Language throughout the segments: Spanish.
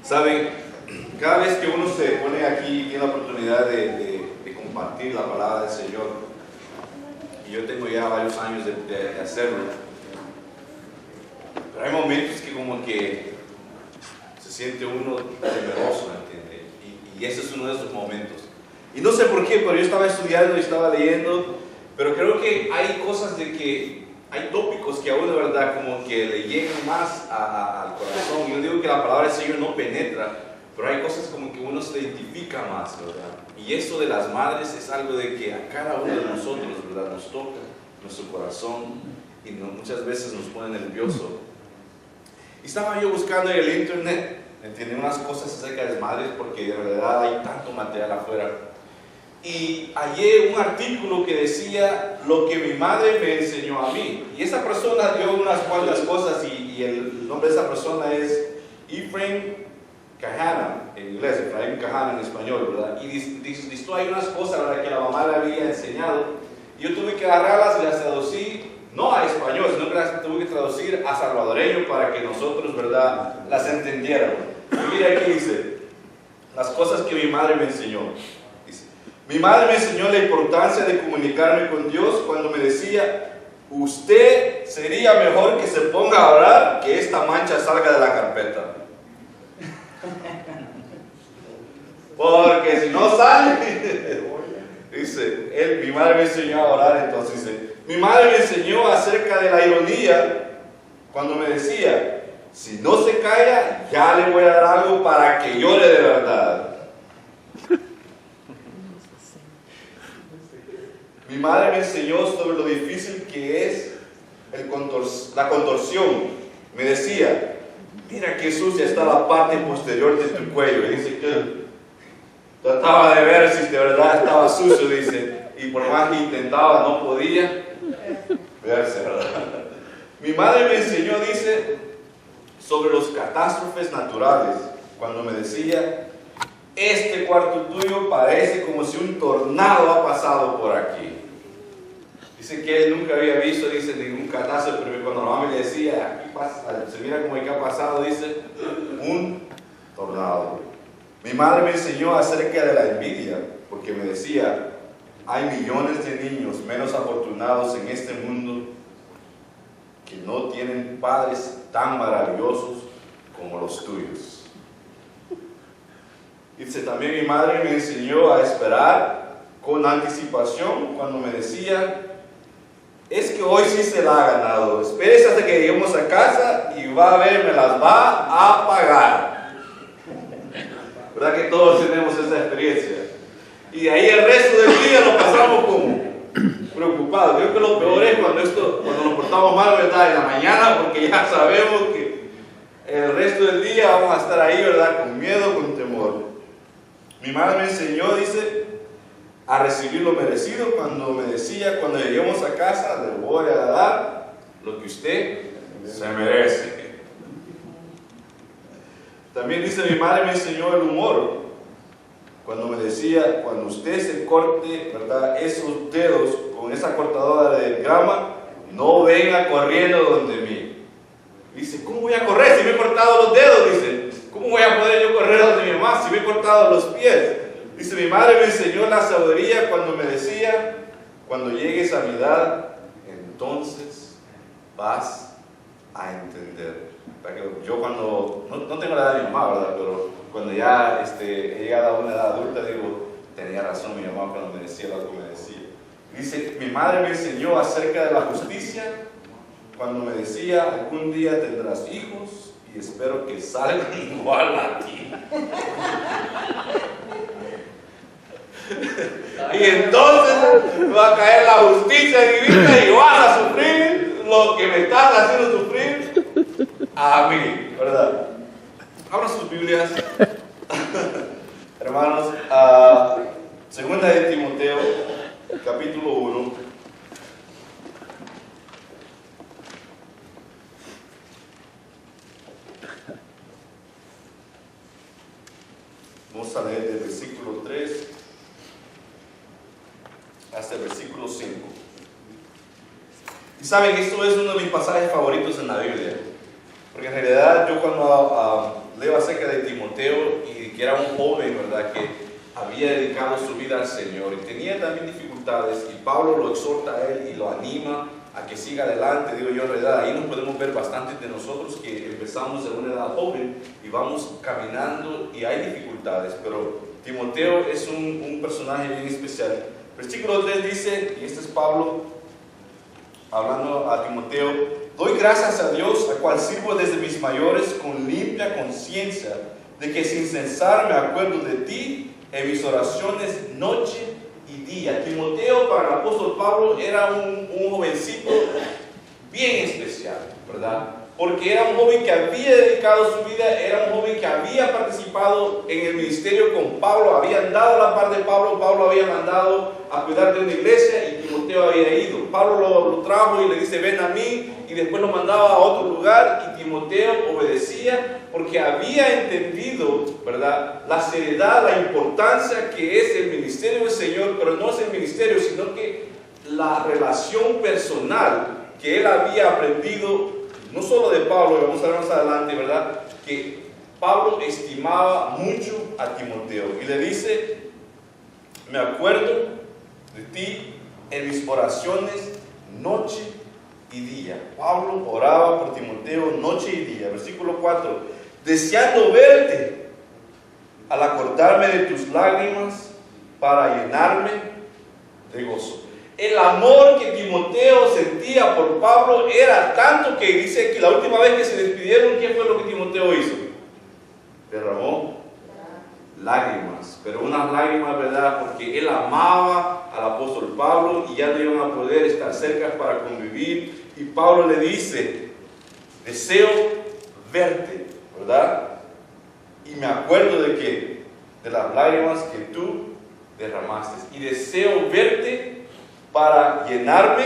Saben, cada vez que uno se pone aquí y tiene la oportunidad de compartir la palabra del Señor, y yo tengo ya varios años de hacerlo, pero hay momentos que como que se siente uno temeroso, ¿entiende? Y ese es uno de esos momentos. Y no sé por qué, pero yo estaba estudiando y estaba leyendo, pero creo que hay cosas de que hay tópicos que a uno de verdad como que le llegan más al corazón. Yo digo que la palabra del Señor no penetra, pero hay cosas como que uno se identifica más, ¿verdad? Y eso de las madres es algo de que a cada uno de nosotros, ¿verdad?, nos toca nuestro corazón y muchas veces nos pone nervioso. Y estaba yo buscando en el internet, ¿entienden?, unas cosas acerca de las madres, porque de verdad hay tanto material afuera. Y hallé un artículo que decía lo que mi madre me enseñó a mí. Y esa persona dio unas cuantas cosas y el nombre de esa persona es Ephraim Kahana, en inglés, Ephraim Kahana en español, ¿verdad? Y listó ahí unas cosas, ¿verdad?, que la mamá le había enseñado. Y yo tuve que agarrarlas y las traducí, no a español, sino que las tuve que traducir a salvadoreño para que nosotros, ¿verdad?, las entendiéramos. Y mira aquí dice, las cosas que mi madre me enseñó. Mi madre me enseñó la importancia de comunicarme con Dios cuando me decía: usted sería mejor que se ponga a orar que esta mancha salga de la carpeta. Porque si no sale, dice, mi madre me enseñó a orar, entonces dice, mi madre me enseñó acerca de la ironía cuando me decía: si no se calla, ya le voy a dar algo para que llore de verdad. Mi madre me enseñó sobre lo difícil que es la contorsión. Me decía: mira qué sucia está la parte posterior de tu cuello. Y dice que trataba de ver si de verdad estaba sucio, dice, y por más que intentaba no podía verse, ¿verdad? Mi madre me enseñó, dice, sobre los catástrofes naturales, cuando me decía: este cuarto tuyo parece como si un tornado ha pasado por aquí. Dice que él nunca había visto, dice, ningún catástrofe, pero cuando la mamá le decía, aquí pasa, se mira como que ha pasado, dice, un tornado. Mi madre me enseñó acerca de la envidia, porque me decía: hay millones de niños menos afortunados en este mundo que no tienen padres tan maravillosos como los tuyos. Dice, también mi madre me enseñó a esperar con anticipación cuando me decía: es que hoy sí se la ha ganado, espérese hasta que lleguemos a casa y va a ver, me las va a pagar. ¿Verdad que todos tenemos esa experiencia? Y ahí el resto del día lo pasamos como preocupados. Creo que lo peor es cuando nos portamos mal, ¿verdad?, en la mañana, porque ya sabemos que el resto del día vamos a estar ahí, ¿verdad?, con miedo, con temor. Mi madre me enseñó, dice, a recibir lo merecido cuando me decía: cuando lleguemos a casa le voy a dar lo que usted se merece. También dice, mi madre me enseñó el humor cuando me decía: cuando usted se corte, ¿verdad?, esos dedos con esa cortadora de grama, no venga corriendo donde mí. Dice, ¿cómo voy a correr si me he cortado los dedos? Dice, ¿cómo voy a poder yo correr donde mi mamá si me he cortado los pies? Dice, mi madre me enseñó la sabiduría cuando me decía: cuando llegues a mi edad, entonces vas a entender. Yo cuando, no tengo la edad de mi mamá, ¿verdad?, pero cuando ya he llegado a una edad adulta, digo, tenía razón mi mamá cuando me decía lo que me decía. Dice, mi madre me enseñó acerca de la justicia cuando me decía: algún día tendrás hijos y espero que salgan igual a ti. Y entonces va a caer la justicia divina y vas a sufrir lo que me estás haciendo sufrir a mí, ¿verdad? Abran sus Biblias, hermanos, segunda de Timoteo, capítulo 1. Vamos a leer del versículo 3 hasta el versículo 5. Y saben, esto es uno de mis pasajes favoritos en la Biblia, porque en realidad yo cuando leo acerca de Timoteo, joven, ¿verdad?, que había dedicado su vida al Señor y tenía también dificultades, y Pablo lo exhorta a él y lo anima a que siga adelante. Digo yo, en realidad ahí nos podemos ver bastantes de nosotros que empezamos de una edad joven y vamos caminando y hay dificultades, pero Timoteo es un personaje bien especial. Versículo 3 dice, y este es Pablo hablando a Timoteo: doy gracias a Dios, al cual sirvo desde mis mayores con limpia conciencia, de que sin cesar me acuerdo de ti en mis oraciones noche y día. Timoteo, para el apóstol Pablo, era un jovencito bien especial, ¿verdad? Porque era un joven que había dedicado su vida, era un joven que había participado en el ministerio con Pablo, había andado a la par de Pablo, Pablo había mandado a cuidar de una iglesia y Timoteo había ido. Pablo lo trajo y le dice, ven a mí, y después lo mandaba a otro lugar, y Timoteo obedecía porque había entendido, ¿verdad?, la seriedad, la importancia que es el ministerio del Señor, pero no es el ministerio, sino que la relación personal que él había aprendido, no solo de Pablo, y vamos a ver más adelante, ¿verdad?, que Pablo estimaba mucho a Timoteo, y le dice, me acuerdo de ti en mis oraciones noche y día. Pablo oraba por Timoteo noche y día. Versículo 4, deseando verte al acordarme de tus lágrimas para llenarme de gozo. El amor que Timoteo sentía por Pablo era tanto que dice que la última vez que se despidieron, ¿qué fue lo que Timoteo hizo? Derramó lágrimas, pero unas lágrimas, ¿verdad?, porque él amaba al apóstol Pablo y ya no iban a poder estar cerca para convivir. Y Pablo le dice, deseo verte, ¿verdad? Y me acuerdo de que de las lágrimas que tú derramaste, y deseo verte para llenarme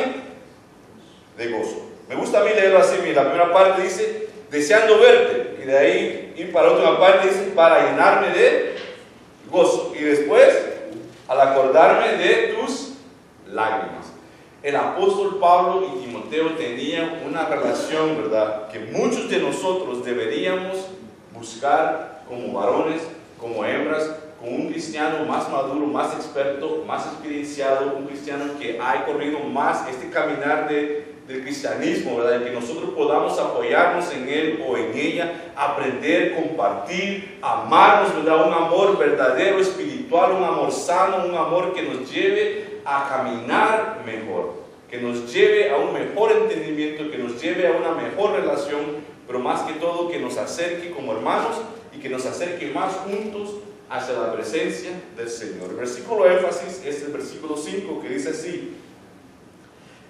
de gozo. Me gusta a mí leerlo así. La primera parte dice, deseando verte, y de ahí ir para la última parte dice, para llenarme de gozo, y después, al acordarme de tus lágrimas. El apóstol Pablo y Timoteo tenían una relación, ¿verdad?, que muchos de nosotros deberíamos buscar como varones, como hembras, con un cristiano más maduro, más experto, más experienciado, un cristiano que ha corrido más este caminar del cristianismo, ¿verdad?, y que nosotros podamos apoyarnos en él o en ella, aprender, compartir, amarnos, ¿verdad?, un amor verdadero, espiritual, un amor sano, un amor que nos lleve a caminar mejor, que nos lleve a un mejor entendimiento, que nos lleve a una mejor relación, pero más que todo que nos acerque como hermanos y que nos acerque más juntos hacia la presencia del Señor. El versículo énfasis es el versículo 5, que dice así: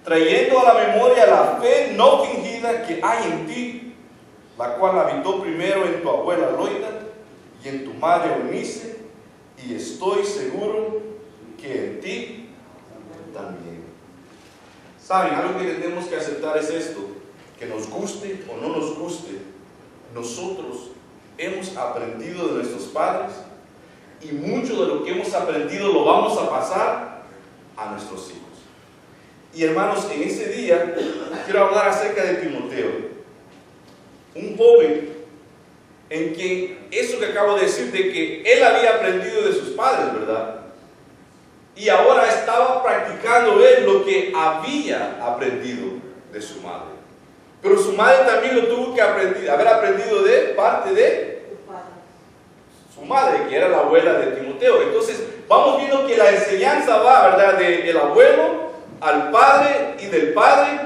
trayendo a la memoria la fe no fingida que hay en ti, la cual habitó primero en tu abuela Loida y en tu madre Eunice, y estoy seguro que en ti también. Saben, algo que tenemos que aceptar es esto, que nos guste o no nos guste, nosotros hemos aprendido de nuestros padres, y mucho de lo que hemos aprendido lo vamos a pasar a nuestros hijos. Y hermanos, en este día quiero hablar acerca de Timoteo, un joven en quien eso que acabo de decir, de que él había aprendido de sus padres, ¿verdad?, y ahora estaba practicando él lo que había aprendido de su madre. Pero su madre también lo tuvo que haber aprendido de parte de su madre, que era la abuela de Timoteo. Entonces vamos viendo que la enseñanza va, ¿verdad?, del abuelo al padre, y del padre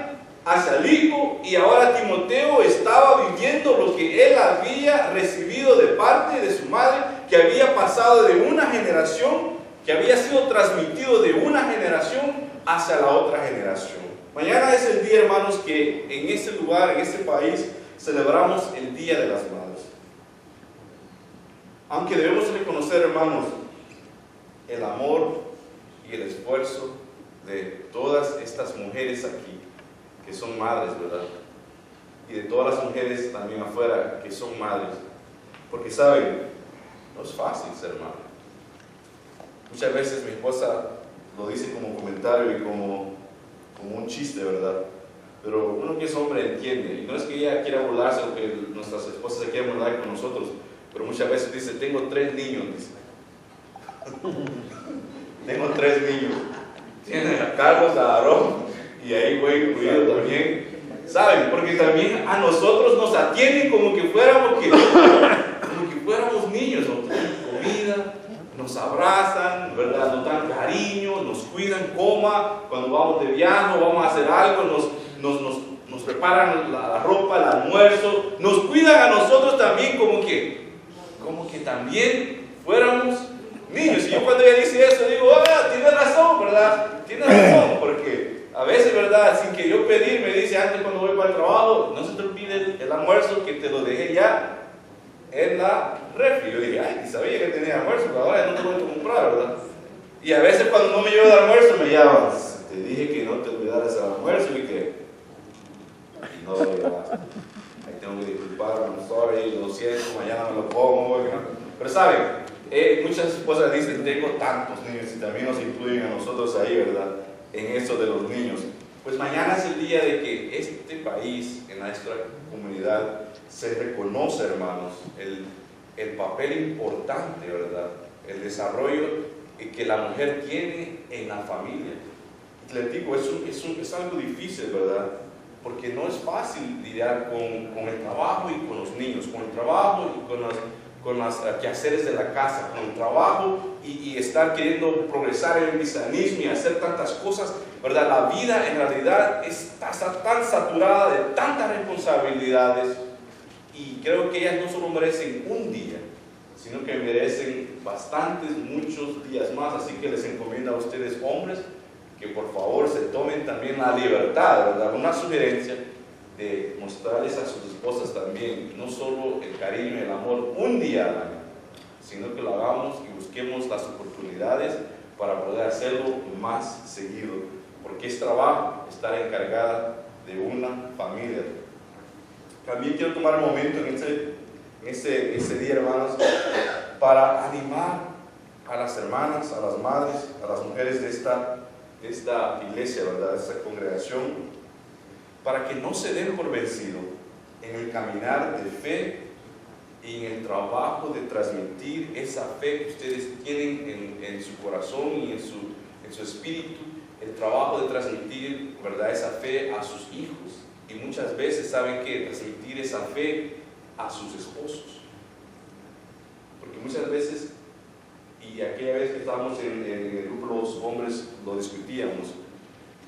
hacia el hijo, y ahora Timoteo estaba viviendo lo que él había recibido de parte de su madre, que había pasado de una generación, que había sido transmitido de una generación hacia la otra generación. Mañana es el día, hermanos, que en este lugar, en este país, celebramos el Día de las Madres. Aunque debemos reconocer, hermanos, el amor y el esfuerzo de todas estas mujeres aquí, que son madres, ¿verdad?, y de todas las mujeres también afuera, que son madres, porque saben, no es fácil ser madre. Muchas veces mi esposa lo dice como comentario y como un chiste, ¿verdad?, pero uno que es hombre entiende, y no es que ella quiera burlarse o que nuestras esposas se quieran burlar con nosotros, pero muchas veces dice, tengo 3 niños, dice. Tengo 3 niños. Tienen a Carlos, a Aarón, y ahí voy incluido también. ¿Saben? Porque también a nosotros nos atienden como que fuéramos niños, nos dan comida, nos abrazan, ¿verdad? Nos dan cariño, nos cuidan, coma, cuando vamos de viaje, vamos a hacer algo, nos preparan la ropa, el almuerzo, nos cuidan a nosotros también como que también fuéramos niños. Y yo cuando ella dice eso, digo, tiene razón, ¿verdad? Tiene razón, porque a veces, ¿verdad? Sin que yo pedir, me dice antes cuando voy para el trabajo, no se te olvide el almuerzo, que te lo dejé ya en la refri. Yo dije, ay, ni sabía que tenía almuerzo, pero ahora no te voy a comprar, ¿verdad? Y a veces cuando no me llevo el almuerzo me llaman, te dije que no te olvidaras el almuerzo y que no lo llevaste. Ahí tengo que disculparme, I'm sorry, lo siento, mañana me lo como. Pero saben, muchas esposas dicen, tengo tantos niños, y también nos incluyen a nosotros ahí, ¿verdad? En eso de los niños. Pues mañana es el día de que este país, en nuestra comunidad, se reconoce, hermanos, el papel importante, ¿verdad? El desarrollo que la mujer tiene en la familia. Les digo, es algo difícil, ¿verdad? Porque no es fácil lidiar con el trabajo y con los niños, con el trabajo y con las quehaceres de la casa, con el trabajo y estar queriendo progresar en el cristianismo y hacer tantas cosas, ¿verdad? La vida en realidad está tan saturada de tantas responsabilidades, y creo que ellas no solo merecen un día, sino que merecen muchos días más. Así que les encomiendo a ustedes, hombres, que por favor se tomen también la libertad, ¿verdad? Una sugerencia de mostrarles a sus esposas también, no solo el cariño y el amor un día al año, sino que lo hagamos y busquemos las oportunidades para poder hacerlo más seguido, porque es trabajo estar encargada de una familia. También quiero tomar un momento en este día, hermanos, para animar a las hermanas, a las madres, a las mujeres de esta iglesia, ¿verdad? De esta congregación, para que no se den por vencido en el caminar de fe y en el trabajo de transmitir esa fe que ustedes tienen en su corazón y en su espíritu, el trabajo de transmitir, ¿verdad?, esa fe a sus hijos. Y muchas veces saben que transmitir esa fe a sus esposos, porque muchas veces, y aquella vez que estábamos en el grupo los hombres lo discutíamos,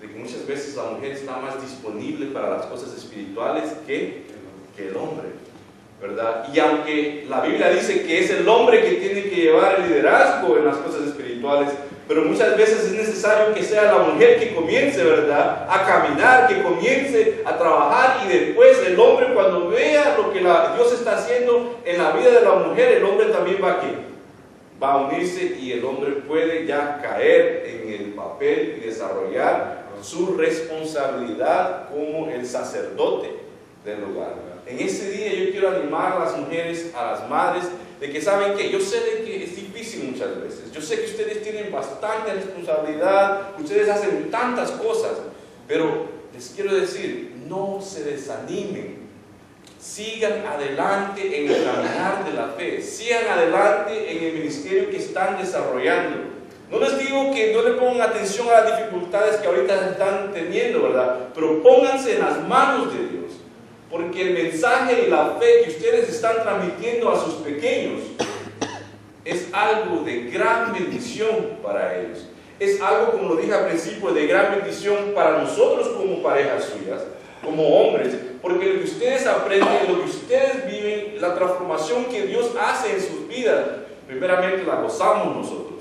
de que muchas veces la mujer está más disponible para las cosas espirituales que el hombre, ¿verdad? Y aunque la Biblia dice que es el hombre que tiene que llevar el liderazgo en las cosas espirituales, pero muchas veces es necesario que sea la mujer que comience, ¿verdad?, a caminar, que comience a trabajar, y después el hombre, cuando vea lo que Dios está haciendo en la vida de la mujer, el hombre también va a unirse, y el hombre puede ya caer en el papel y desarrollar su responsabilidad como el sacerdote del hogar. En ese día yo quiero animar a las mujeres, a las madres, de que saben que yo sé de que es difícil muchas veces, yo sé que ustedes tienen bastante responsabilidad, ustedes hacen tantas cosas, pero les quiero decir, no se desanimen, sigan adelante en el caminar de la fe, sigan adelante en el ministerio que están desarrollando. No les digo que no le pongan atención a las dificultades que ahorita están teniendo, ¿verdad? Pero pónganse en las manos de Dios, porque el mensaje y la fe que ustedes están transmitiendo a sus pequeños es algo de gran bendición para ellos. Es algo, como lo dije al principio, de gran bendición para nosotros como parejas suyas, como hombres, porque lo que ustedes aprenden, lo que ustedes viven, la transformación que Dios hace en sus vidas, primeramente la gozamos nosotros,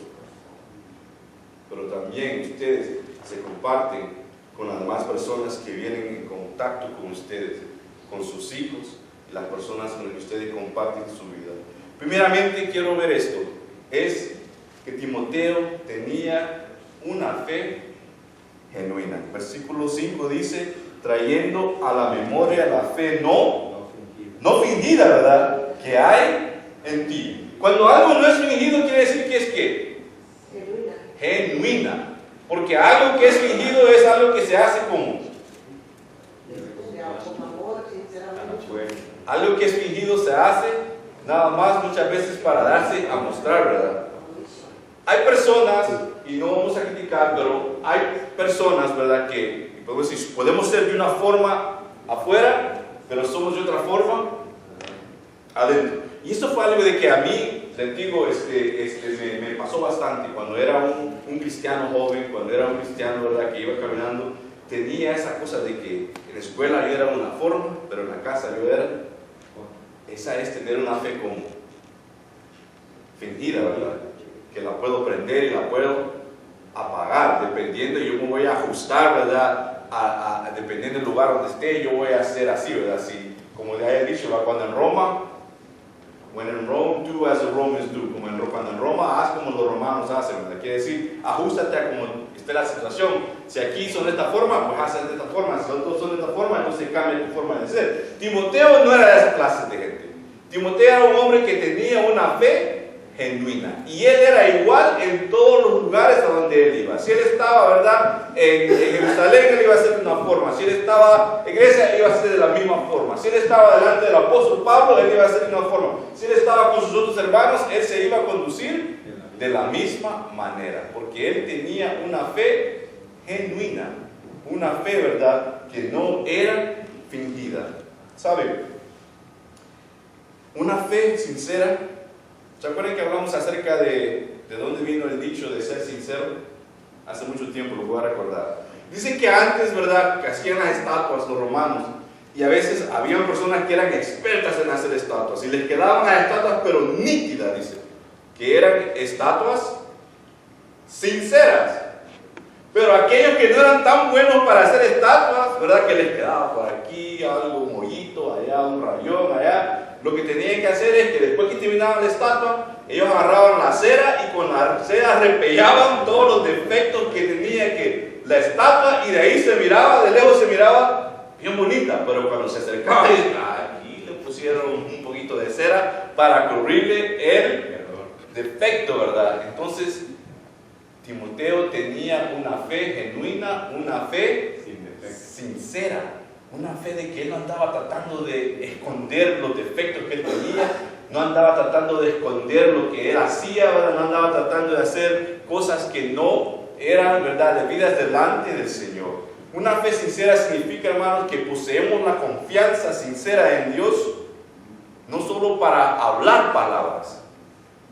pero también ustedes se comparten con las demás personas que vienen en contacto con ustedes, con sus hijos y las personas con las que ustedes comparten su vida. Primeramente quiero ver esto, es que Timoteo tenía una fe genuina. Versículo 5 dice, trayendo a la memoria la fe no fingida, ¿verdad?, que hay en ti. Cuando algo no es fingido, quiere decir que es ¿qué? Genuina. Porque algo que es fingido es algo que se hace como algo que es fingido se hace nada más muchas veces para darse a mostrar, ¿verdad? Hay personas, y no vamos a criticar, pero hay personas, ¿verdad? Que podemos ser de una forma afuera, pero somos de otra forma adentro. Y esto fue algo de que a mí, les digo, me pasó bastante cuando era un cristiano joven, cuando era un cristiano, ¿verdad? Que iba caminando, tenía esa cosa de que en la escuela yo era una forma, pero en la casa yo era. Esa es tener una fe como fingida, ¿verdad? Que la puedo prender y la puedo apagar, dependiendo, yo me voy a ajustar, ¿verdad? Dependiendo del lugar donde esté, yo voy a hacer así, ¿verdad? Así, como le haya dicho, ¿verdad? Cuando en Roma, when in Rome, do as the Romans do. Cuando en Roma, haz como los romanos hacen, ¿verdad? Quiere decir, ajustate a como esté la situación. Si aquí son de esta forma, pues hacen de esta forma. Si otros son de esta forma, entonces cambia tu forma de ser. Timoteo no era de esa clase de gente. Timoteo era un hombre que tenía una fe genuina. Y él era igual en todos los lugares a donde él iba. Si él estaba, ¿verdad? En Jerusalén, él iba a ser de una forma. Si él estaba en Grecia, iba a ser de la misma forma. Si él estaba delante del apóstol Pablo, él iba a ser de una forma. Si él estaba con sus otros hermanos, él se iba a conducir de la misma manera. Porque él tenía una fe genuina. Una fe, ¿verdad? Que no era fingida. ¿Sabe? Una fe sincera. ¿Se acuerdan que hablamos acerca de dónde vino el dicho de ser sincero? Hace mucho tiempo, lo voy a recordar. Dicen que antes, ¿verdad?, que hacían las estatuas los romanos, y a veces habían personas que eran expertas en hacer estatuas, y les quedaban las estatuas pero nítidas, dicen, que eran estatuas sinceras. Pero aquellos que no eran tan buenos para hacer estatuas, ¿verdad?, que les quedaba por aquí algo, un mollito, allá un rayón, allá. Lo que tenían que hacer es que después que terminaban la estatua, ellos agarraban la cera y con la cera repellaban todos los defectos que tenía que la estatua, y de ahí se miraba, de lejos se miraba bien bonita, pero cuando se acercaba, aquí le pusieron un poquito de cera para cubrirle el defecto, ¿verdad? Entonces, Timoteo tenía una fe genuina, una fe sincera. Una fe de que él no andaba tratando de esconder los defectos que él tenía, no andaba tratando de esconder lo que él hacía, ¿verdad? No andaba tratando de hacer cosas que no eran, ¿verdad?, debidas delante del Señor. Una fe sincera significa, hermanos, que poseemos la confianza sincera en Dios, no solo para hablar palabras,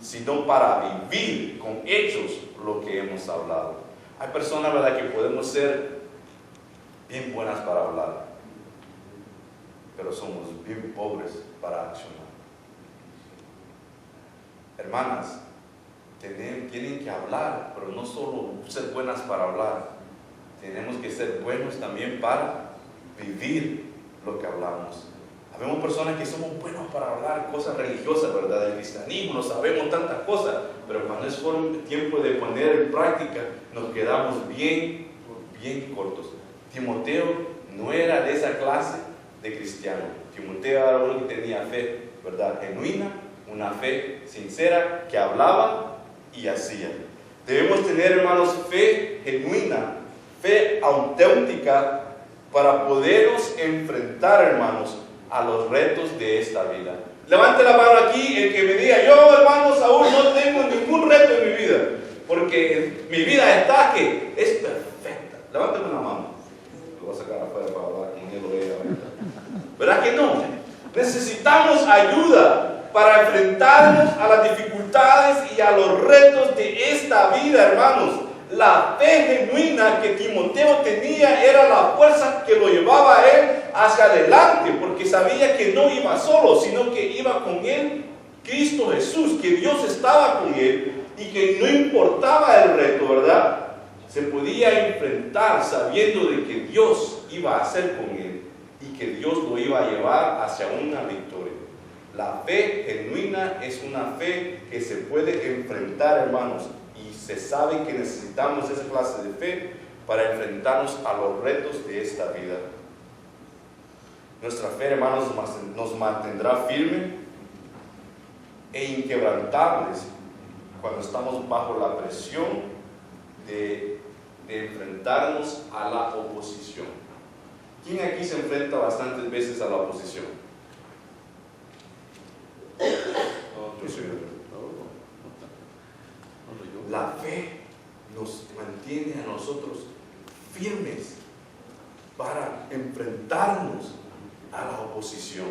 sino para vivir con hechos lo que hemos hablado. Hay personas, ¿verdad?, que podemos ser bien buenas para hablar, pero somos bien pobres para accionar. Hermanas, tienen que hablar, pero no solo ser buenas para hablar. Tenemos que ser buenos también para vivir lo que hablamos. Habemos personas que somos buenos para hablar cosas religiosas, ¿verdad? Del cristianismo, sabemos tantas cosas, pero cuando es tiempo de poner en práctica, nos quedamos bien cortos. Timoteo no era de esa clase de cristiano. Timoteo era uno que tenía fe, ¿verdad?, genuina, una fe sincera, que hablaba y hacía. Debemos tener, hermanos, fe genuina, fe auténtica, para podernos enfrentar, hermanos, a los retos de esta vida. Levante la mano aquí el que me diga: yo, hermanos, aún no tengo ningún reto en mi vida, porque mi vida está que es perfecta. Levántame la mano. Lo voy a sacar afuera para hablar con él o ella ahorita. ¿Verdad que no? Necesitamos ayuda para enfrentarnos a las dificultades y a los retos de esta vida, hermanos. La fe genuina que Timoteo tenía era la fuerza que lo llevaba a él hacia adelante, porque sabía que no iba solo, sino que iba con él Cristo Jesús, que Dios estaba con él y que no importaba el reto, ¿verdad? Se podía enfrentar sabiendo de que Dios iba a hacer con él y que Dios lo iba a llevar hacia una victoria. La fe genuina es una fe que se puede enfrentar, hermanos, y se sabe que necesitamos esa clase de fe para enfrentarnos a los retos de esta vida. Nuestra fe, hermanos, nos mantendrá firmes e inquebrantables cuando estamos bajo la presión de enfrentarnos a la oposición. ¿Quién aquí se enfrenta bastantes veces a la oposición? que soy rebelde. La fe nos mantiene a nosotros firmes para enfrentarnos a la oposición.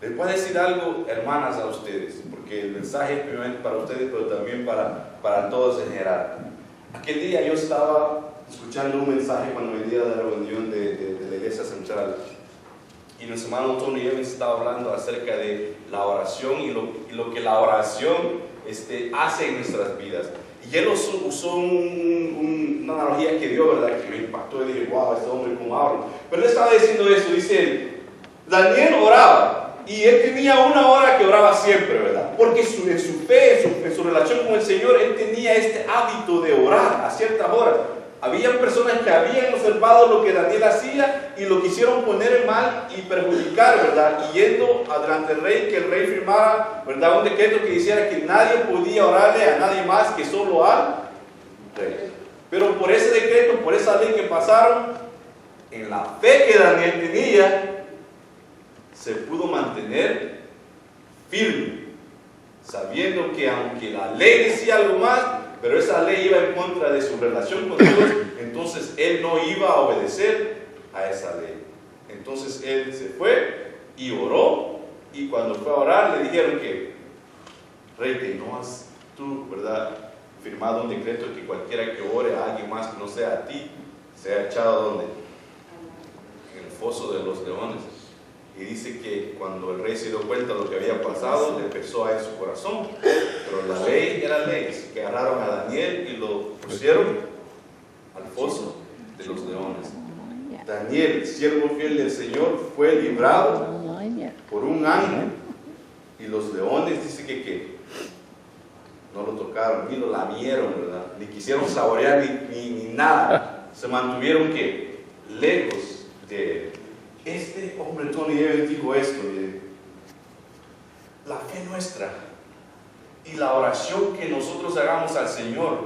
Les voy a decir algo, hermanas, a ustedes, porque el mensaje es primero para ustedes, pero también para todos en general. Aquel día yo estaba escuchando un mensaje cuando venía de la reunión de la iglesia central, y nuestro hermano Tony Evans estaba hablando acerca de la oración y lo que la oración hace en nuestras vidas. Y él usó una analogía que dio, ¿verdad?, que me impactó, y dije, wow, este hombre cómo habla. Pero él estaba diciendo eso, dice él, Daniel oraba, y él tenía una hora que oraba siempre, ¿verdad? Porque en su fe, en su relación con el Señor, él tenía este hábito de orar a ciertas horas. Habían personas que habían observado lo que Daniel hacía y lo quisieron poner en mal y perjudicar, ¿verdad? Y yendo adelante del rey, que el rey firmara, ¿verdad?, un decreto que dijera que nadie podía orarle a nadie más que solo al rey. Pero por ese decreto, por esa ley que pasaron, en la fe que Daniel tenía, se pudo mantener firme, sabiendo que aunque la ley decía algo más, pero esa ley iba en contra de su relación con Dios, entonces él no iba a obedecer a esa ley. Entonces él se fue y oró, y cuando fue a orar le dijeron que, rey, que no has tú, ¿verdad?, firmado un decreto que cualquiera que ore a alguien más que no sea a ti, sea echado ¿dónde? En el foso de los leones. Y dice que cuando el rey se dio cuenta de lo que había pasado, le pesó en su corazón. Pero la ley era ley. Así que agarraron a Daniel y lo pusieron al foso de los leones. Daniel, siervo fiel del Señor, fue librado por un ángel. Y los leones, dice que no lo tocaron, ni lo lamieron, ¿verdad? Ni quisieron saborear ni nada. Se mantuvieron que lejos de él. Este hombre Tony Evans dijo esto, miren, la fe nuestra y la oración que nosotros hagamos al Señor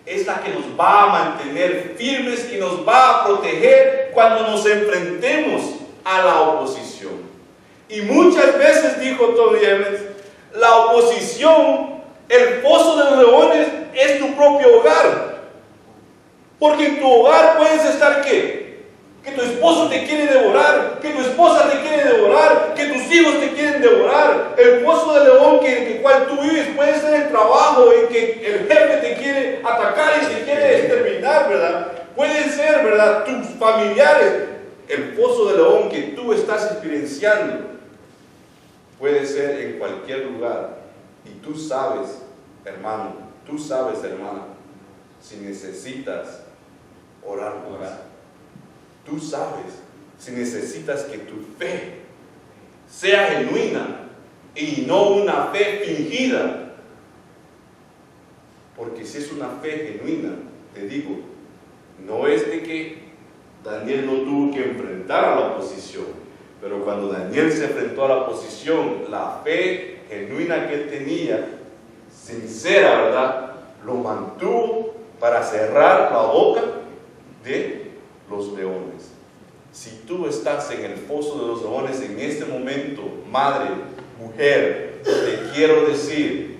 es la que nos va a mantener firmes y nos va a proteger cuando nos enfrentemos a la oposición. Y muchas veces, dijo Tony Evans, la oposición, el foso de los leones, es tu propio hogar. Porque en tu hogar puedes estar, ¿qué? Que tu esposo te quiere devorar, que tu esposa te quiere devorar, que tus hijos te quieren devorar. El pozo de león en el cual tú vives puede ser el trabajo en que el jefe te quiere atacar y te quiere exterminar, ¿verdad? Pueden ser, ¿verdad?, tus familiares. El pozo de león que tú estás experienciando puede ser en cualquier lugar. Y tú sabes, hermano, tú sabes, hermana, si necesitas orar por eso. Tú sabes si necesitas que tu fe sea genuina y no una fe fingida. Porque si es una fe genuina, te digo, no es de que Daniel no tuvo que enfrentar a la oposición, pero cuando Daniel se enfrentó a la oposición, la fe genuina que él tenía, sincera, ¿verdad?, lo mantuvo para cerrar la boca de los leones. Si tú estás en el foso de los leones en este momento, madre, mujer, te quiero decir,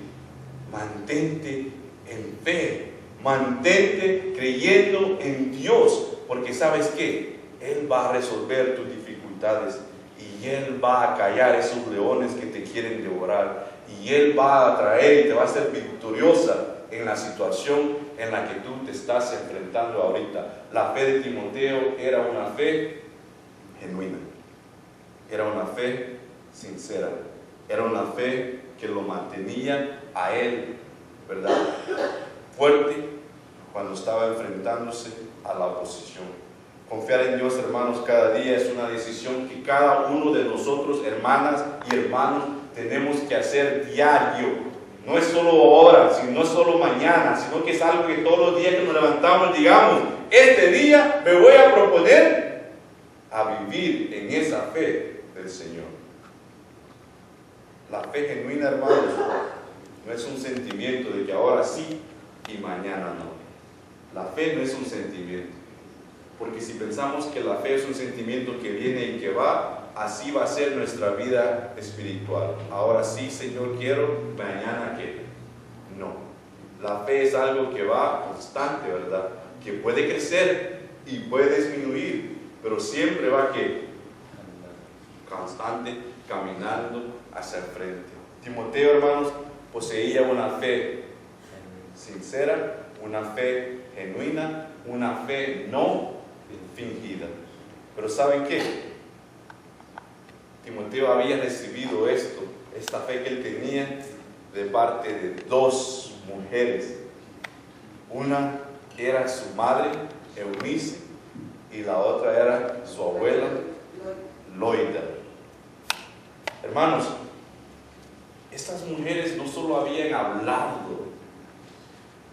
mantente en fe, mantente creyendo en Dios, porque ¿sabes qué? Él va a resolver tus dificultades y Él va a callar esos leones que te quieren devorar, y Él va a traer y te va a hacer victoriosa en la situación en la que tú te estás enfrentando ahorita. La fe de Timoteo era una fe genuina, era una fe sincera, era una fe que lo mantenía a él, ¿verdad?, fuerte cuando estaba enfrentándose a la oposición. Confiar en Dios, hermanos, cada día es una decisión que cada uno de nosotros, hermanas y hermanos, tenemos que hacer diario. No es solo ahora, no es solo mañana, sino que es algo que todos los días que nos levantamos digamos, este día me voy a proponer a vivir en esa fe del Señor. La fe genuina, hermanos, no es un sentimiento de que ahora sí y mañana no. La fe no es un sentimiento. Porque si pensamos que la fe es un sentimiento que viene y que va, así va a ser nuestra vida espiritual. Ahora sí, Señor, quiero, mañana ¿qué? No. La fe es algo que va constante, ¿verdad? Que puede crecer y puede disminuir, pero siempre va que constante, caminando hacia el frente. Timoteo, hermanos, poseía una fe sincera, una fe genuina, una fe no fingida. Pero ¿saben qué? Timoteo había recibido esta fe que él tenía de parte de dos mujeres. Una era su madre, Eunice, y la otra era su abuela, Loida. Hermanos, estas mujeres no solo habían hablado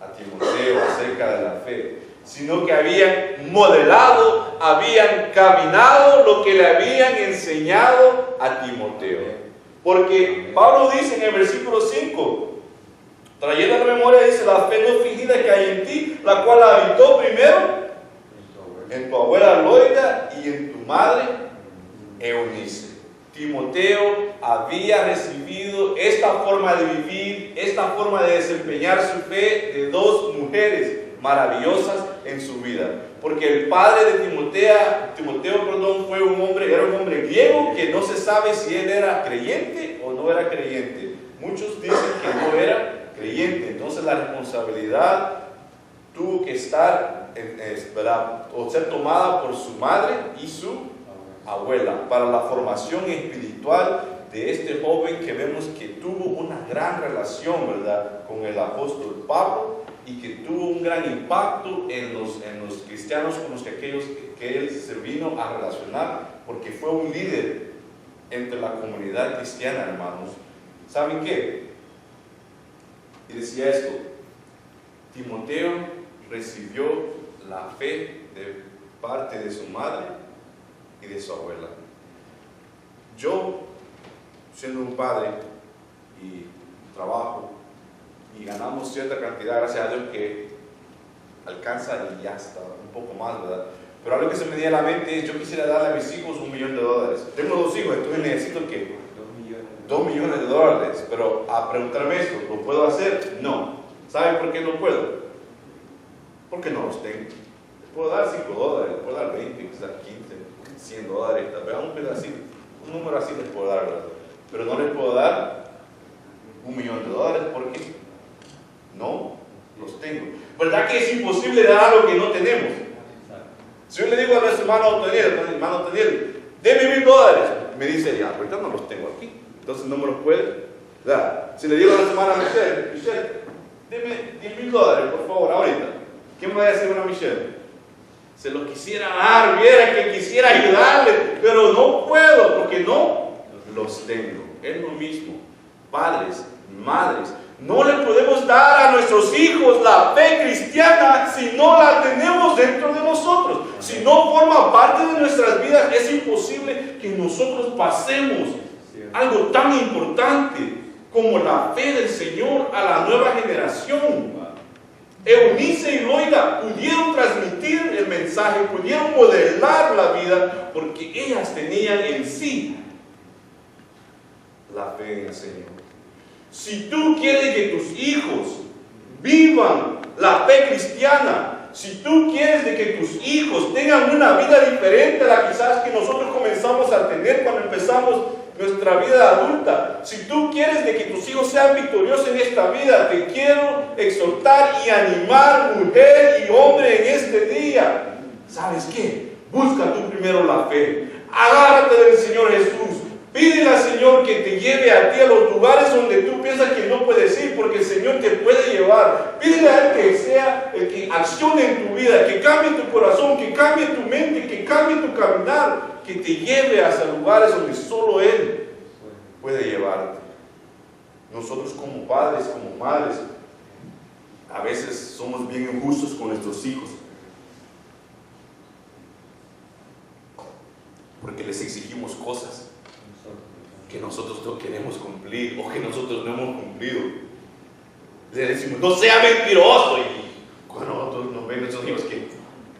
a Timoteo acerca de la fe, sino que habían modelado, habían caminado lo que le habían enseñado a Timoteo. Porque Pablo dice en el versículo 5, trayendo a la memoria, dice, la fe no fingida que hay en ti, la cual habitó primero en tu abuela Loida y en tu madre Eunice. Timoteo había recibido esta forma de vivir, esta forma de desempeñar su fe de dos mujeres maravillosas en su vida. Porque el padre de Timoteo, fue era un hombre griego que no se sabe si él era creyente o no era creyente. Muchos dicen que no era creyente. Entonces la responsabilidad tuvo que estar o ser tomada por su madre y su abuela para la formación espiritual de este joven que vemos que tuvo una gran relación, ¿verdad?, con el apóstol Pablo, y que tuvo un gran impacto en los cristianos con los que él se vino a relacionar, porque fue un líder entre la comunidad cristiana, hermanos. ¿Saben qué? Y decía esto: Timoteo recibió la fe de parte de su madre y de su abuela. Yo, siendo un padre y trabajo y ganamos cierta cantidad, gracias a Dios, que alcanza y ya está, un poco más, ¿verdad? Pero algo que se me dio a la mente es: yo quisiera darle a mis hijos $1 millón. Tengo 2 hijos, entonces necesito que $2 millones, pero a preguntarme esto, ¿lo puedo hacer? No. ¿Saben por qué no puedo? Porque no los tengo. Les puedo dar $5, les puedo dar 20, quizás 15, $100, tal vez un pedacito, un número así les puedo dar, ¿verdad? Pero no les puedo dar $1 millón, porque no los tengo. ¿Verdad que es imposible dar algo que no tenemos? Si yo le digo a nuestro hermano Otoniel, deme $1,000, me dice, ya, ahorita no los tengo aquí, entonces no me los puede dar. Si le digo a nuestra hermana Michelle, deme $10,000, por favor, ahorita, ¿qué me va a decir una Michelle? Se los quisiera dar, viera que quisiera ayudarle, pero no puedo porque no los tengo. Es lo mismo. Padres, madres, no le podemos dar a nuestros hijos la fe cristiana si no la tenemos dentro de nosotros. Si no forma parte de nuestras vidas, es imposible que nosotros pasemos algo tan importante como la fe del Señor a la nueva generación. Eunice y Loida pudieron transmitir el mensaje, pudieron modelar la vida, porque ellas tenían en sí la fe en el Señor. Si tú quieres que tus hijos vivan la fe cristiana, si tú quieres de que tus hijos tengan una vida diferente a la quizás que nosotros comenzamos a tener cuando empezamos nuestra vida adulta, si tú quieres de que tus hijos sean victoriosos en esta vida, te quiero exhortar y animar, mujer y hombre, en este día. ¿Sabes qué? Busca tú primero la fe. Agárrate del Señor Jesús. Pídele al Señor que te lleve a ti a los lugares donde tú piensas que no puedes ir, porque el Señor te puede llevar. Pídele a Él que sea el que accione en tu vida, que cambie tu corazón, que cambie tu mente, que cambie tu caminar, que te lleve hacia lugares donde solo Él puede llevarte. Nosotros como padres, como madres, a veces somos bien injustos con nuestros hijos, porque les exigimos cosas que nosotros no queremos cumplir o que nosotros no hemos cumplido. Le decimos, no sea mentiroso, y cuando nosotros nos ven nuestros hijos que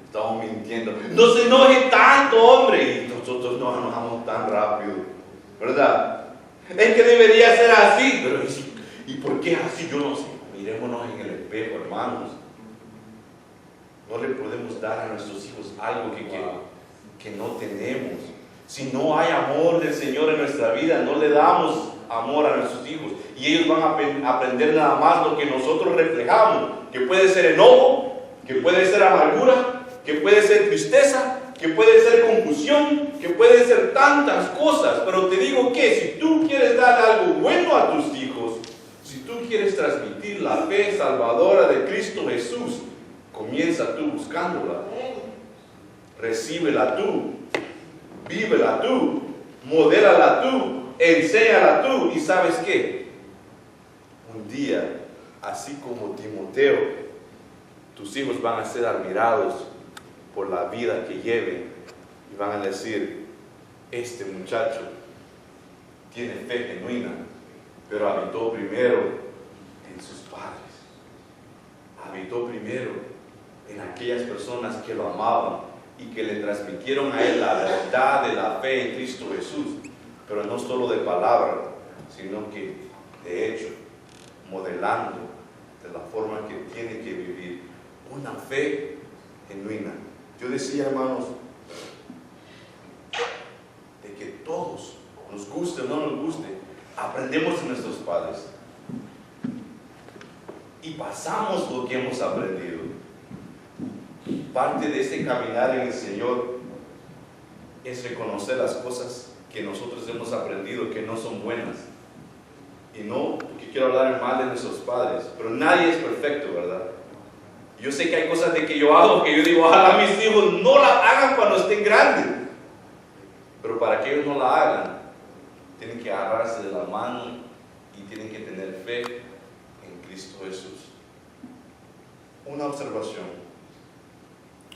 estamos mintiendo, no se enoje tanto, hombre, y nosotros no nos enojamos tanto. tan rápido, ¿verdad? Es que debería ser así, pero ¿y por qué así? Yo no sé. Mirémonos en el espejo, hermanos. No le podemos dar a nuestros hijos algo que no tenemos. Si no hay amor del Señor en nuestra vida, no le damos amor a nuestros hijos. Y ellos van a aprender nada más lo que nosotros reflejamos, que puede ser enojo, que puede ser amargura, que puede ser tristeza, que puede ser confusión, que pueden ser tantas cosas. Pero te digo que si tú quieres dar algo bueno a tus hijos, si tú quieres transmitir la fe salvadora de Cristo Jesús, comienza tú buscándola. Recíbela tú, vívela tú, modélala tú, enséñala tú. ¿Y sabes qué? Un día, así como Timoteo, tus hijos van a ser admirados por la vida que lleven y van a decir, este muchacho tiene fe genuina, pero habitó primero en sus padres, habitó primero en aquellas personas que lo amaban y que le transmitieron a él la verdad de la fe en Cristo Jesús, pero no solo de palabra, sino que de hecho, modelando de la forma que tiene que vivir una fe genuina. Yo decía, hermanos, de que todos, nos guste o no nos guste, aprendemos de nuestros padres y pasamos lo que hemos aprendido. Parte de este caminar en el Señor es reconocer las cosas que nosotros hemos aprendido que no son buenas. Y no porque quiero hablar mal de nuestros padres, pero nadie es perfecto, ¿verdad? Yo sé que hay cosas de que yo hago que yo digo, ojalá mis hijos no la hagan cuando estén grandes. Pero para que ellos no la hagan, tienen que agarrarse de la mano y tienen que tener fe en Cristo Jesús. Una observación.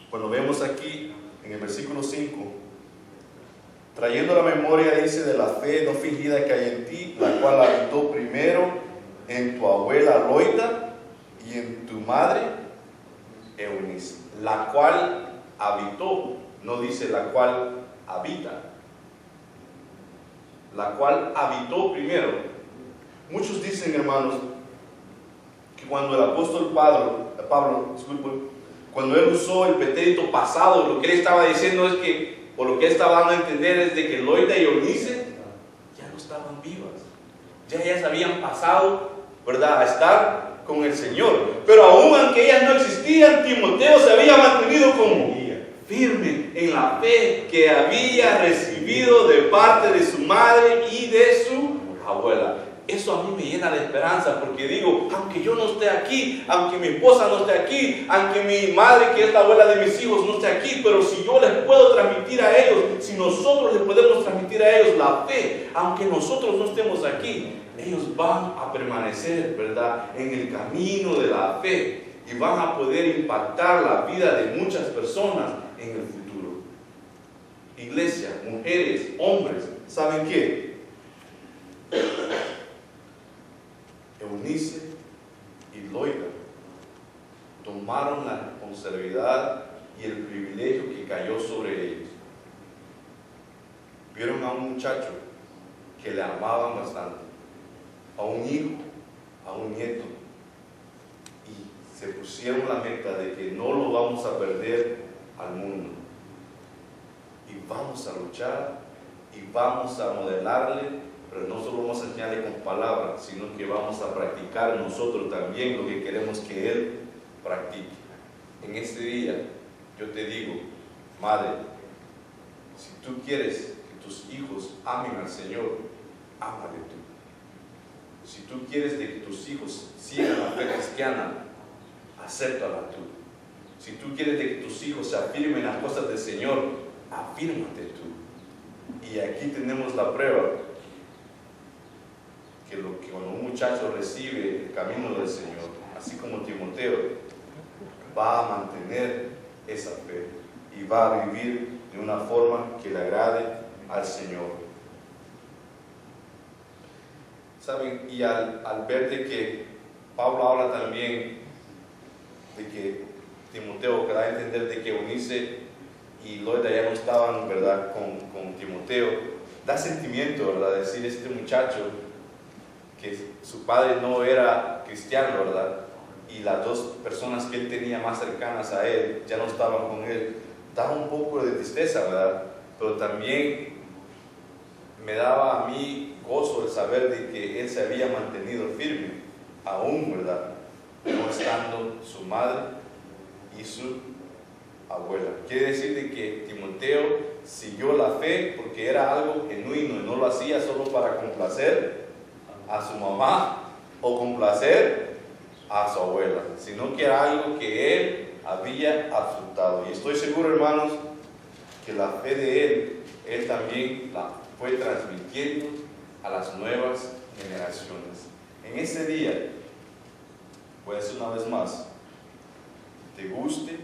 Cuando vemos aquí en el versículo 5, trayendo la memoria, dice, de la fe no fingida que hay en ti, la cual habitó primero en tu abuela Loida y en tu madre Eunice. La cual habitó, no dice la cual habita. La cual habitó primero. Muchos dicen, hermanos, que cuando el apóstol Pablo, cuando él usó el pretérito pasado, lo que él estaba diciendo es que, o lo que él estaba dando a entender es de que Loida y Eunice ya no estaban vivas, ya ellas habían pasado, ¿verdad?, a estar con el Señor. Pero aún aunque ellas no existían, Timoteo se había mantenido como firme en la fe que había recibido de parte de su madre y de su abuela. Eso a mí me llena de esperanza, porque digo, aunque yo no esté aquí, aunque mi esposa no esté aquí, aunque mi madre, que es la abuela de mis hijos, no esté aquí, pero si yo les puedo transmitir a ellos, si nosotros les podemos transmitir a ellos la fe, aunque nosotros no estemos aquí, ellos van a permanecer, ¿verdad?, en el camino de la fe y van a poder impactar la vida de muchas personas en el futuro. Iglesia, mujeres, hombres, ¿saben qué? Eunice y Loida tomaron la responsabilidad y el privilegio que cayó sobre ellos. Vieron a un muchacho que le amaban bastante, a un hijo, a un nieto, y se pusieron la meta de que no lo vamos a perder al mundo, y vamos a luchar y vamos a modelarle. Pero no solo vamos a enseñarle con palabras, sino que vamos a practicar nosotros también lo que queremos que Él practique. En este día, yo te digo, madre, si tú quieres que tus hijos amen al Señor, ámale tú. Si tú quieres que tus hijos sigan la fe cristiana, acéptala tú. Si tú quieres que tus hijos se afirmen en las cosas del Señor, afírmate tú. Y aquí tenemos la prueba que cuando un muchacho recibe el camino del Señor, así como Timoteo, va a mantener esa fe y va a vivir de una forma que le agrade al Señor. ¿Saben? Y al ver de que Pablo habla también de que Timoteo, que da a entender de que Eunice y Loida ya no estaban, ¿verdad?, con Timoteo, da sentimiento, ¿verdad? Decir, este muchacho, que su padre no era cristiano, ¿verdad? Y las dos personas que él tenía más cercanas a él ya no estaban con él. Daba un poco de tristeza, ¿verdad? Pero también me daba a mí gozo el saber de que él se había mantenido firme, aún, ¿verdad? No estando su madre y su abuela. Quiere decir de que Timoteo siguió la fe porque era algo genuino y no lo hacía solo para complacer a su mamá o complacer a su abuela, sino que era algo que él había aceptado. Y estoy seguro, hermanos, que la fe de él también la fue transmitiendo a las nuevas generaciones. En ese día, voy a decir una vez más, te guste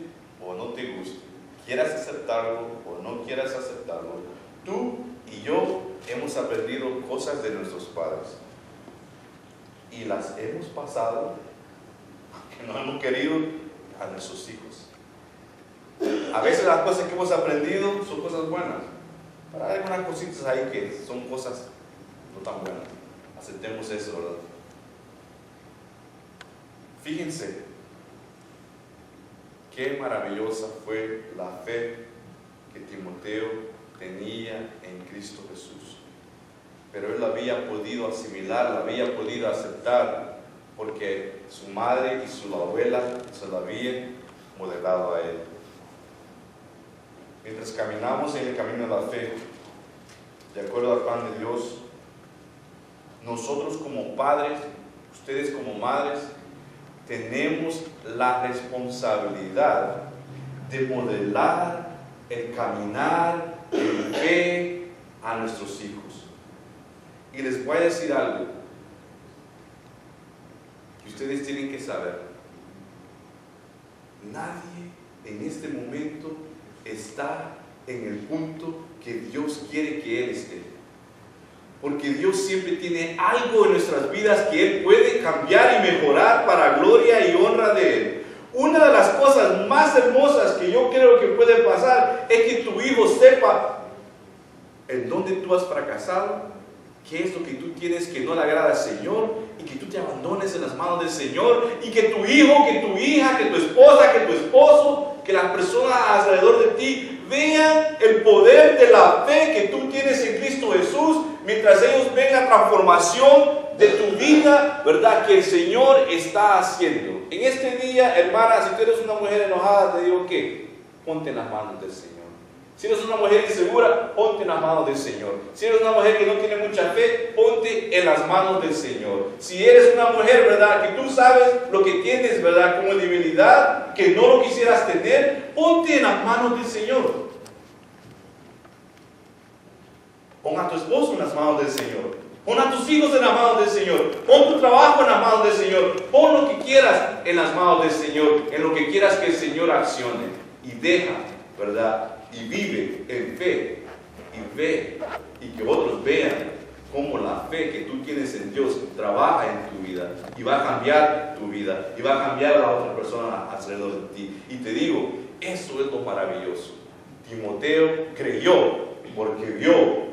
o no te guste, quieras aceptarlo o no quieras aceptarlo, tú y yo hemos aprendido cosas de nuestros padres y las hemos pasado, aunque no hemos querido, a nuestros hijos. A veces las cosas que hemos aprendido son cosas buenas, pero hay algunas cositas ahí que son cosas no tan buenas. Aceptemos eso, ¿verdad? Fíjense qué maravillosa fue la fe que Timoteo tenía en Cristo Jesús. Pero él la había podido asimilar, la había podido aceptar, porque su madre y su abuela se la habían modelado a él. Mientras caminamos en el camino de la fe, de acuerdo al plan de Dios, nosotros como padres, ustedes como madres, tenemos la responsabilidad de modelar el caminar en fe a nuestros hijos. Y les voy a decir algo que ustedes tienen que saber. Nadie en este momento está en el punto que Dios quiere que Él esté. Porque Dios siempre tiene algo en nuestras vidas que Él puede cambiar y mejorar para gloria y honra de Él. Una de las cosas más hermosas que yo creo que puede pasar es que tu hijo sepa en dónde tú has fracasado, qué es lo que tú tienes que no le agrada al Señor, y que tú te abandones en las manos del Señor, y que tu hijo, que tu hija, que tu esposa, que tu esposo, que las personas alrededor de ti vean el poder de la fe que tú tienes en Cristo Jesús, mientras ellos ven la transformación de tu vida, ¿verdad?, que el Señor está haciendo. En este día, hermana, si tú eres una mujer enojada, te digo que ponte en las manos del Señor. Si eres una mujer insegura, ponte en las manos del Señor. Si eres una mujer que no tiene mucha fe, ponte en las manos del Señor. Si eres una mujer, ¿verdad?, que tú sabes lo que tienes, ¿verdad?, como debilidad, que no lo quisieras tener, ponte en las manos del Señor. Pon a tu esposo en las manos del Señor. Pon a tus hijos en las manos del Señor. Pon tu trabajo en las manos del Señor. Pon lo que quieras en las manos del Señor, en lo que quieras que el Señor accione. Y deja, ¿verdad?, y vive en fe, y ve, y que otros vean cómo la fe que tú tienes en Dios trabaja en tu vida, y va a cambiar tu vida, y va a cambiar a la otra persona alrededor de ti. Y te digo, eso es lo maravilloso. Timoteo creyó porque vio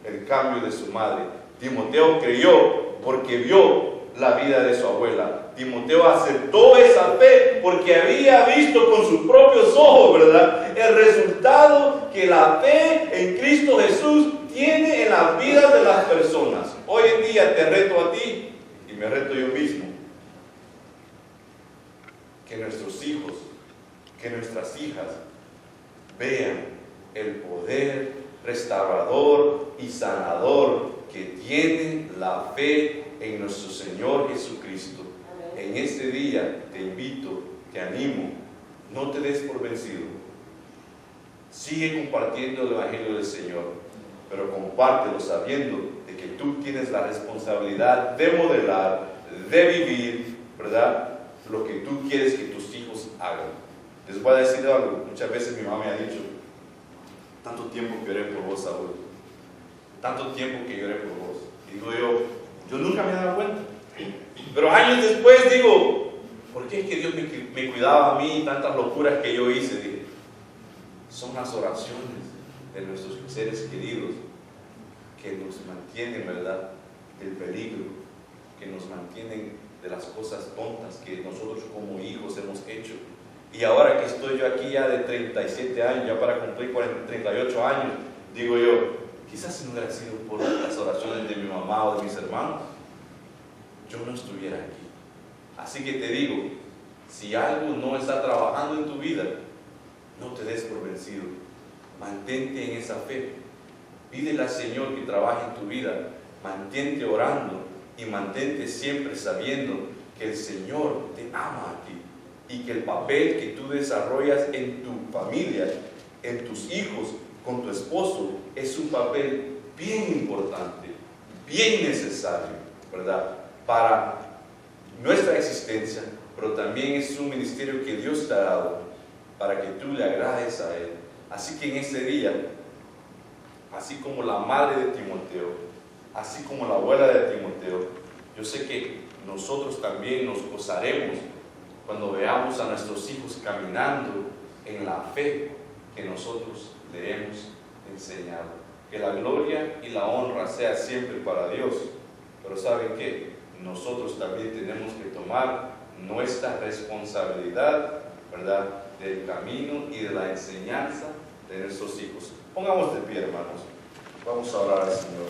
el cambio de su madre. Timoteo creyó porque vio la vida de su abuela. Timoteo aceptó esa fe porque había visto con sus propios ojos, ¿verdad?, el resultado que la fe en Cristo Jesús tiene en las vidas de las personas. Hoy en día te reto a ti, y me reto yo mismo, que nuestros hijos, que nuestras hijas vean el poder restaurador y sanador que tiene la fe en nuestro Señor Jesucristo. En este día te invito, te animo, no te des por vencido. Sigue compartiendo el Evangelio del Señor, pero compártelo sabiendo de que tú tienes la responsabilidad de modelar, de vivir, ¿verdad?, lo que tú quieres que tus hijos hagan. Les voy a decir algo. Muchas veces mi mamá me ha dicho: tanto tiempo que lloré por vos, Saúl, tanto tiempo que lloré por vos. Y digo yo nunca me he dado cuenta. Pero años después digo, ¿por qué es que Dios me cuidaba a mí y tantas locuras que yo hice? Dije, son las oraciones de nuestros seres queridos que nos mantienen, ¿verdad?, del peligro, que nos mantienen de las cosas tontas que nosotros como hijos hemos hecho. Y ahora que estoy yo aquí ya de 37 años, ya para cumplir 38 años, digo yo, quizás si no hubiera sido por las oraciones de mi mamá o de mis hermanos, yo no estuviera aquí. Así que te digo, si algo no está trabajando en tu vida, no te des por vencido. Mantente en esa fe. Pídele al Señor que trabaje en tu vida. Mantente orando y mantente siempre sabiendo que el Señor te ama a ti y que el papel que tú desarrollas en tu familia, en tus hijos, con tu esposo, es un papel bien importante, bien necesario, ¿verdad?, para nuestra existencia, pero también es un ministerio que Dios te ha dado para que tú le agrades a Él. Así que en ese día, así como la madre de Timoteo, así como la abuela de Timoteo, yo sé que nosotros también nos gozaremos cuando veamos a nuestros hijos caminando en la fe que nosotros le hemos enseñado. Que la gloria y la honra sea siempre para Dios, pero ¿saben qué? Nosotros también tenemos que tomar nuestra responsabilidad, ¿verdad?, del camino y de la enseñanza de nuestros hijos. Pongamos de pie, hermanos. Vamos a orar al Señor.